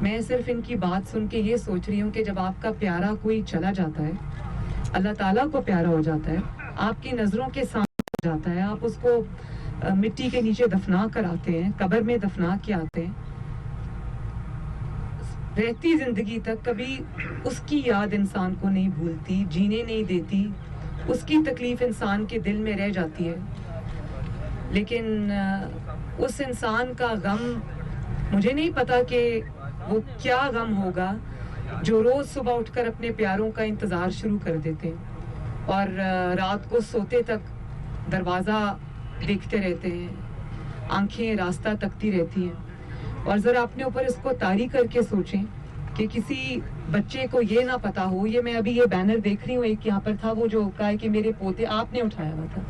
میں صرف ان کی بات سن کے یہ سوچ رہی ہوں کہ جب آپ کا پیارا کوئی چلا جاتا ہے, اللہ تعالیٰ کو پیارا ہو جاتا ہے, آپ کی نظروں کے سامنے ہو جاتا ہے, آپ اس کو مٹی کے نیچے دفنا کر آتے ہیں, قبر میں دفنا کے آتے ہیں, رہتی زندگی تک کبھی اس کی یاد انسان کو نہیں بھولتی, جینے نہیں دیتی, اس کی تکلیف انسان کے دل میں رہ جاتی ہے. لیکن اس انسان کا غم مجھے نہیں پتا کہ وہ کیا غم ہوگا جو روز صبح اٹھ کر اپنے پیاروں کا انتظار شروع کر دیتے ہیں اور رات کو سوتے تک دروازہ دیکھتے رہتے ہیں, آنکھیں راستہ تکتی رہتی ہیں. اور ذرا اپنے اوپر اس کو طاری کر کے سوچیں کہ کسی بچے کو یہ نہ پتا ہو, یہ میں ابھی یہ بینر دیکھ رہی ہوں, ایک یہاں پر تھا وہ جو کہا ہے کہ میرے پوتے, آپ نے اٹھایا ہوا تھا,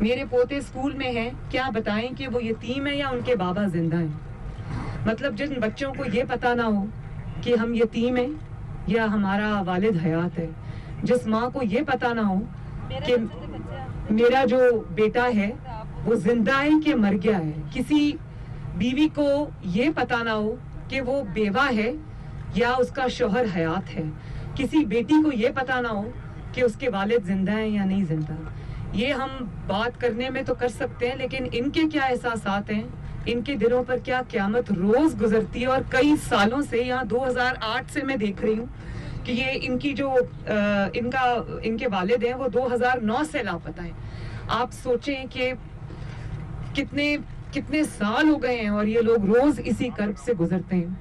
میرے پوتے اسکول میں ہیں, کیا بتائیں کہ وہ یتیم ہیں یا ان کے بابا زندہ ہیں. مطلب جن بچوں کو یہ پتا نہ ہو کہ ہم یتیم ہیں یا ہمارا والد حیات ہے, جس ماں کو یہ پتا نہ ہو کہ میرا جو بیٹا ہے وہ زندہ ہے کہ مر گیا ہے, کسی بیوی کو یہ پتا نہ ہو کہ وہ بیوہ ہے یا اس کا شوہر حیات ہے, کسی بیٹی کو یہ پتا نہ ہو کہ اس کے والد زندہ ہیں یا نہیں زندہ. یہ ہم بات کرنے میں تو کر سکتے ہیں, لیکن ان کے کیا احساسات ہیں, ان کے دلوں پر کیا قیامت روز گزرتی ہے. اور کئی سالوں سے, یہاں 2008 سے میں دیکھ رہی ہوں کہ یہ ان کی جو ان کے والد ہیں وہ 2009 سے لاپتہ ہیں. آپ سوچیں کہ کتنے سال ہو گئے ہیں اور یہ لوگ روز اسی کرب سے گزرتے ہیں.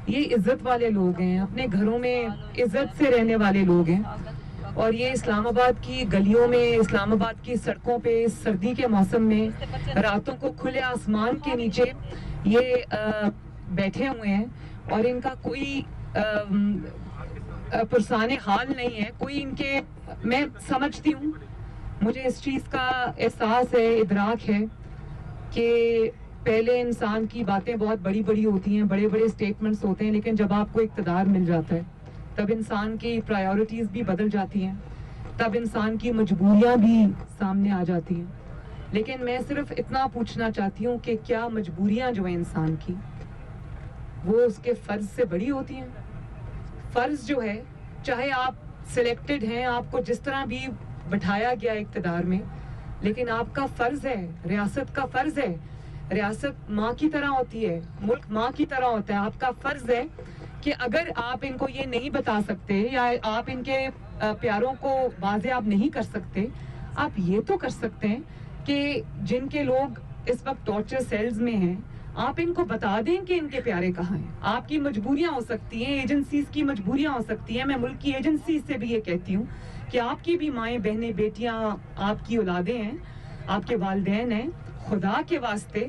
یہ عزت والے لوگ ہیں, اپنے گھروں میں عزت سے رہنے والے لوگ ہیں, اور یہ اسلام آباد کی گلیوں میں, اسلام آباد کی سڑکوں پہ سردی کے موسم میں راتوں کو کھلے آسمان کے نیچے یہ بیٹھے ہوئے ہیں, اور ان کا کوئی پرسان حال نہیں ہے, کوئی ان کے, میں سمجھتی ہوں, مجھے اس چیز کا احساس ہے, ادراک ہے کہ پہلے انسان کی باتیں بہت بڑی بڑی ہوتی ہیں, بڑے بڑے سٹیٹمنٹس ہوتے ہیں, لیکن جب آپ کو اقتدار مل جاتا ہے تب انسان کی پرائیورٹیز بھی بدل جاتی ہیں, تب انسان کی مجبوریاں بھی سامنے آ جاتی ہیں. لیکن میں صرف اتنا پوچھنا چاہتی ہوں کہ کیا مجبوریاں جو ہیں انسان کی وہ اس کے فرض سے بڑی ہوتی ہیں؟ فرض جو ہے, چاہے آپ سلیکٹڈ ہیں, آپ کو جس طرح بھی بٹھایا گیا اقتدار میں, لیکن آپ کا فرض ہے, ریاست کا فرض ہے, ریاست ماں کی طرح ہوتی ہے, ملک ماں کی طرح ہوتا ہے. آپ کا فرض ہے کہ اگر آپ ان کو یہ نہیں بتا سکتے یا آپ ان کے پیاروں کو واضح آپ نہیں کر سکتے, آپ یہ تو کر سکتے ہیں کہ جن کے لوگ اس وقت ٹارچر سیلز میں ہیں, آپ ان کو بتا دیں کہ ان کے پیارے کہاں ہیں. آپ کی مجبوریاں ہو سکتی ہیں, ایجنسیز کی مجبوریاں ہو سکتی ہیں. میں ملک کی ایجنسیز سے بھی یہ کہتی ہوں کہ آپ کی بھی مائیں بہنیں بیٹیاں آپ کی اولادیں ہیں, آپ کے والدین ہیں, خدا کے واسطے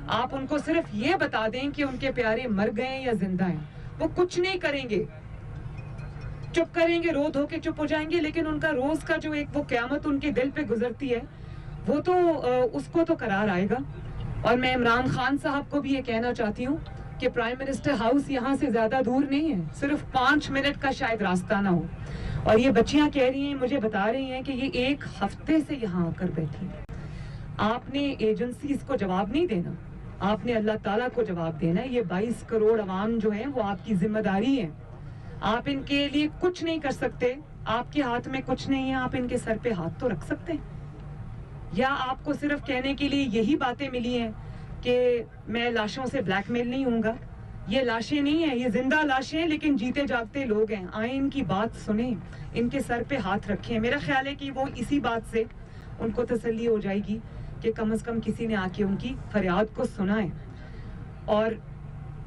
آپ ان کو صرف یہ بتا دیں کہ ان کے پیارے مر گئے یا زندہ ہیں. وہ کچھ نہیں کریں گے, چپ کریں گے, رو دھو کے چپ ہو جائیں گے, لیکن ان کا روز کا جو ایک وہ قیامت ان کے دل پہ گزرتی ہے, وہ تو اس کو تو قرار آئے گا. اور میں عمران خان صاحب کو بھی یہ کہنا چاہتی ہوں کہ پرائم منسٹر ہاؤس یہاں سے زیادہ دور نہیں ہے, صرف 5 منٹ کا شاید راستہ نہ ہو. اور یہ بچیاں کہہ رہی ہیں, مجھے بتا رہی ہیں کہ یہ 1 ہفتے سے یہاں آ کر بیٹھی ہیں. آپ نے ایجنسیز کو جواب نہیں دینا, آپ نے اللہ تعالیٰ کو جواب دینا ہے. یہ 22 کروڑ عوام جو ہیں وہ آپ کی ذمہ داری ہے. آپ ان کے لیے کچھ نہیں کر سکتے, آپ کے ہاتھ میں کچھ نہیں ہے. آپ ان کے سر پہ ہاتھ تو رکھ سکتے ہیں, یا آپ کو صرف کہنے کے لیے یہی باتیں ملی ہیں کہ میں لاشوں سے بلیک میل نہیں ہوں گا. یہ لاشیں نہیں ہیں, یہ زندہ لاشیں ہیں, لیکن جیتے جاگتے لوگ ہیں. آئیں ان کی بات سنیں, ان کے سر پہ ہاتھ رکھیں. میرا خیال ہے کہ وہ اسی بات سے ان کو تسلی ہو جائے گی کہ کم از کم کسی نے آ کے ان کی فریاد کو سنا ہے. اور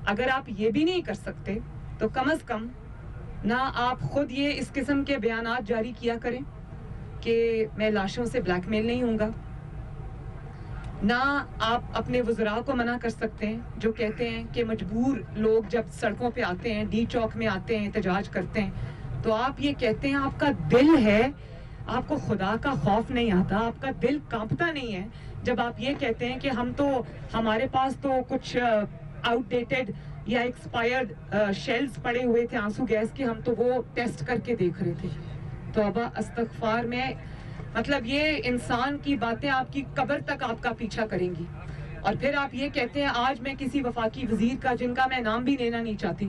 اگر آپ یہ بھی نہیں کر سکتے تو کم از کم نہ آپ خود یہ اس قسم کے بیانات جاری کیا کریں کہ میں لاشوں سے بلیک میل نہیں ہوں گا, نہ آپ اپنے وزراء کو منع کر سکتے ہیں جو کہتے ہیں کہ مجبور لوگ جب سڑکوں پہ آتے ہیں, ڈی چوک میں آتے ہیں, احتجاج کرتے ہیں, تو آپ یہ کہتے ہیں آپ کا دل ہے, آپ کو خدا کا خوف نہیں آتا, آپ کا دل کانپتا نہیں ہے جب آپ یہ کہتے ہیں کہ ہمارے پاس تو کچھ آؤٹ ڈیٹڈ یا ایکسپائرڈ شیلز پڑے ہوئے تھے آنسو گیس کے, ہم تو وہ ٹیسٹ کر کے دیکھ رہے تھے. توبہ استغفار. میں مطلب یہ انسان کی باتیں آپ کی قبر تک آپ کا پیچھا کریں گی. اور پھر آپ یہ کہتے ہیں, آج میں کسی وفاقی وزیر کا, جن کا میں نام بھی لینا نہیں چاہتی,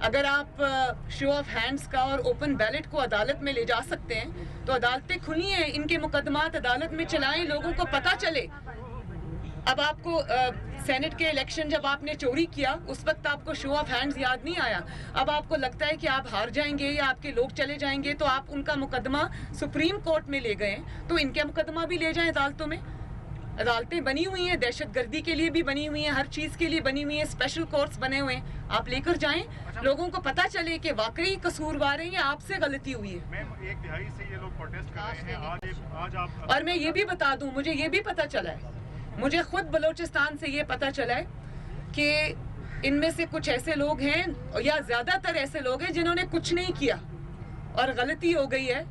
اگر آپ شو آف ہینڈز کا اور اوپن بیلٹ کو عدالت میں لے جا سکتے ہیں تو عدالتیں کھلی ہیں, ان کے مقدمات عدالت میں چلائیں, لوگوں کو پتہ چلے. اب آپ کو سینٹ کے الیکشن جب آپ نے چوری کیا اس وقت آپ کو شو آف ہینڈز یاد نہیں آیا. اب آپ کو لگتا ہے کہ آپ ہار جائیں گے یا آپ کے لوگ چلے جائیں گے تو آپ ان کا مقدمہ سپریم کورٹ میں لے گئے, تو ان کا مقدمہ بھی لے جائیں عدالتوں میں. عدالتیں بنی ہوئی ہیں, دہشت گردی کے لیے بھی بنی ہوئی ہیں, ہر چیز کے لیے بنی ہوئی ہیں, اسپیشل کورٹس بنے ہوئے ہیں, آپ لے کر جائیں, لوگوں کو پتہ چلے کہ واقعی قصوروار ہیں یا آپ سے غلطی ہوئی ہے. میم 1 دہائی سے یہ لوگ پروٹیسٹ کر رہے ہیں, آج آپ اور میں یہ بھی بتا دوں, مجھے یہ بھی پتہ چلا ہے, مجھے خود بلوچستان سے یہ پتہ چلا ہے کہ ان میں سے کچھ ایسے لوگ ہیں یا زیادہ تر ایسے لوگ ہیں جنہوں نے کچھ نہیں کیا اور غلطی ہو گئی ہے,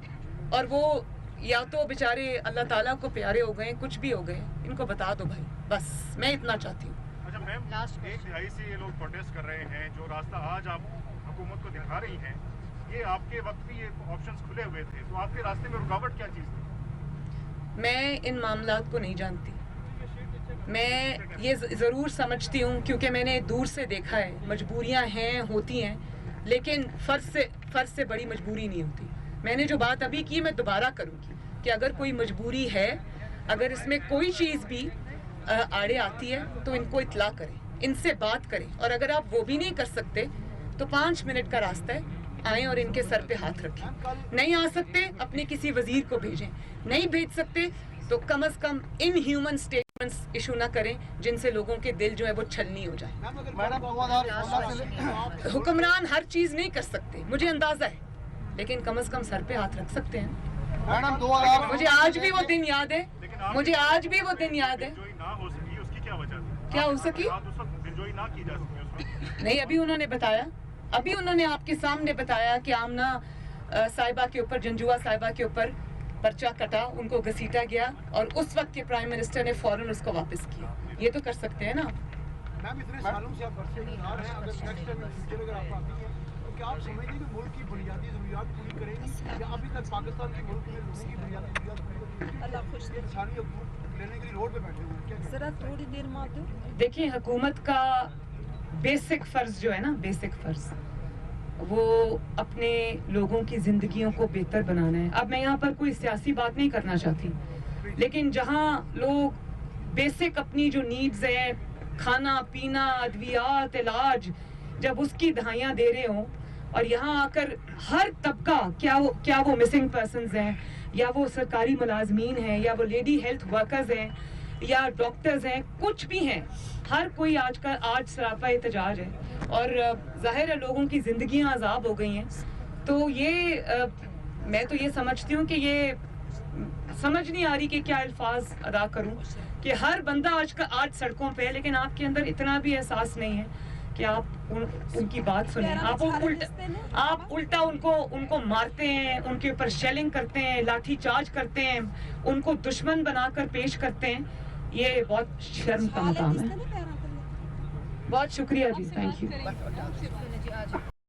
اور وہ یا تو بیچارے اللہ تعالیٰ کو پیارے ہو گئے, کچھ بھی ہو گئے, ان کو بتا دو بھائی, بس میں اتنا چاہتی ہوں. اچھا میم 1 دہائی سے یہ لوگ پروٹیسٹ کر رہے ہیں, جو راستہ آج آپ حکومت کو دکھا رہی ہیں, یہ آپ کے وقت بھی یہ آپشنز کھلے ہوئے تھے, تو آپ کے راستے میں رکاوٹ کیا چیز تھی؟ میں ان معاملات کو نہیں جانتی. میں یہ ضرور سمجھتی ہوں کیونکہ میں نے دور سے دیکھا ہے, مجبوریاں ہیں, ہوتی ہیں, لیکن فرض سے بڑی مجبوری نہیں ہوتی. میں نے جو بات ابھی کی میں دوبارہ کروں گی کہ اگر کوئی مجبوری ہے, اگر اس میں کوئی چیز بھی آڑے آتی ہے تو ان کو اطلاع کریں, ان سے بات کریں, اور اگر آپ وہ بھی نہیں کر سکتے تو 5 منٹ کا راستہ ہے, آئیں اور ان کے سر پہ ہاتھ رکھیں. نہیں آ سکتے اپنے کسی وزیر کو بھیجیں, نہیں بھیج سکتے تو کم از کم ان ہیومن اسٹیٹمنٹس ایشو نہ کریں جن سے لوگوں کے دل جو ہے وہ چھلنی ہو جائے. حکمران ہر چیز نہیں کر سکتے, مجھے اندازہ ہے, لیکن کم از کم سر پہ ہاتھ رکھ سکتے ہیں. مجھے آج بھی وہ دن یاد ہے, مجھے آج بھی وہ دن یاد ہے. نہ ہو سکی اس کی کیا وجہ تھی؟ کیا ہو سکی؟ انجوائے نہ کی جا سکی اس وقت. نہیں, ابھی انہوں نے بتایا, ابھی انہوں نے آپ کے سامنے بتایا کہ آمنہ صاحبہ کے اوپر, جنجوا صاحبہ کے اوپر پرچہ کٹا, ان کو گھسیٹا گیا, اور اس وقت کے پرائم منسٹر نے فوراً اس کو واپس کیا. یہ تو کر سکتے ہیں نا. میم اتنے سالوں سے آپ برسے بتا رہے ہیں, اگر نیکسٹ ٹائم فیوچر اگر آپ آتی ہیں تو کیا آپ سمجھتے ہیں کہ ملک کی بنیادی ضروریات پوری کریں گی, یا ابھی تک پاکستان کے ملک میں لوگوں کی بنیادی ضروریات پوری کریں گی؟ اللہ خوش انسانی حقوق لینے کے لیے روڈ پہ بیٹھے ہوئے ہیں, ذرا تھوڑی دیر ماتو. دیکھیں, حکومت کا بیسک فرض جو ہے نا, بیسک فرض وہ اپنے لوگوں کی زندگیوں کو بہتر بنانا ہے. اب میں یہاں پر کوئی سیاسی بات نہیں کرنا چاہتی, لیکن جہاں لوگ بیسک اپنی جو نیڈز ہیں, کھانا پینا, ادویات, علاج, جب اس کی دہائیاں دے رہے ہوں, اور یہاں آ کر ہر طبقہ, کیا وہ مسنگ پرسنز ہیں, یا وہ سرکاری ملازمین ہیں, یا وہ لیڈی ہیلتھ ورکرز ہیں, یا ڈاکٹرز ہیں, کچھ بھی ہیں, ہر کوئی آج سراپا احتجاج ہے, اور ظاہر ہے لوگوں کی زندگیاں عذاب ہو گئی ہیں. تو یہ میں تو یہ سمجھتی ہوں کہ یہ سمجھ نہیں آ رہی کہ کیا الفاظ ادا کروں, کہ ہر بندہ آج سڑکوں پہ ہے, لیکن آپ کے اندر اتنا بھی احساس نہیں ہے کہ آپ ان کی بات سنیں. آپ الٹا ان کو مارتے ہیں, ان کے اوپر شیلنگ کرتے ہیں, لاٹھی چارج کرتے ہیں, ان کو دشمن بنا کر پیش کرتے ہیں. یہ بہت شرم کا مقام ہے. بہت شکریہ جی, تھینک یو.